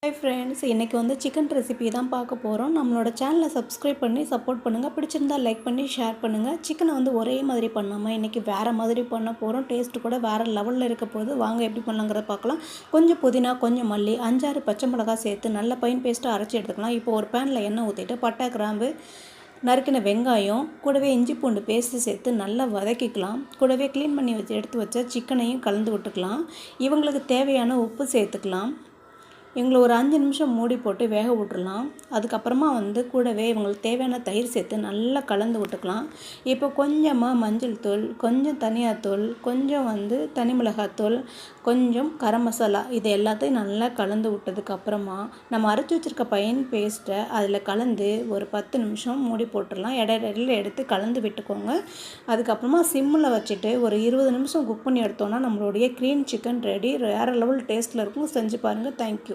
Hi friends, இன்றைக்கி வந்து chicken recipe தான் பார்க்க போகிறோம். நம்மளோட சேனலை சப்ஸ்கிரைப் பண்ணி சப்போர்ட் பண்ணுங்கள். பிடிச்சிருந்தா லைக் பண்ணி ஷேர் பண்ணுங்கள். சிக்கனை வந்து ஒரே மாதிரி பண்ணாமல் இன்றைக்கி வேறு மாதிரி பண்ண போகிறோம். டேஸ்ட்டு கூட வேறு லெவலில் இருக்க போது. வாங்க எப்படி பண்ணலாங்கிறத பார்க்கலாம். கொஞ்சம் புதினா, கொஞ்சம் மல்லி, 5-6 பச்சை மிளகாய் சேர்த்து நல்ல பைன் பேஸ்ட்டாக அரைச்சி எடுத்துக்கலாம். இப்போ ஒரு பேனில் எண்ணெய் ஊற்றிட்டு பட்டை, கிராம்பு, நறுக்கின வெங்காயம், கூடவே இஞ்சி பூண்டு பேஸ்ட்டு சேர்த்து நல்லா வதக்கிக்கலாம். கூடவே க்ளீன் பண்ணி எடுத்து வச்ச சிக்கனையும் கலந்து விட்டுக்கலாம். இவங்களுக்கு தேவையான உப்பு சேர்த்துக்கலாம். இவங்களை ஒரு 5 நிமிஷம் மூடி போட்டு வேக விட்டுறலாம். அதுக்கப்புறமா வந்து கூடவே இவங்களுக்கு தேவையான தயிர் சேர்த்து நல்லா கலந்து விட்டுக்கலாம். இப்போ கொஞ்சமாக மஞ்சள் தூள், கொஞ்சம் தனியாத்தூள், கொஞ்சம் வந்து தனி மிளகாத்தூள், கொஞ்சம் கரம் மசாலா, இது எல்லாத்தையும் நல்லா கலந்து விட்டதுக்கப்புறமா நம்ம அரைச்சி வச்சுருக்க பைன் பேஸ்ட்டை அதில் கலந்து ஒரு 10 நிமிஷம் மூடி போட்டுடலாம். இடையில எடுத்து கலந்து விட்டுக்கோங்க. அதுக்கப்புறமா சிம்மில் வச்சுட்டு ஒரு 20 நிமிஷம் குக் பண்ணி எடுத்தோன்னா நம்மளுடைய க்ரீன் சிக்கன் ரெடி. வேறு லெவல் டேஸ்ட்டில் இருக்கும். செஞ்சு பாருங்கள். தேங்க்யூ.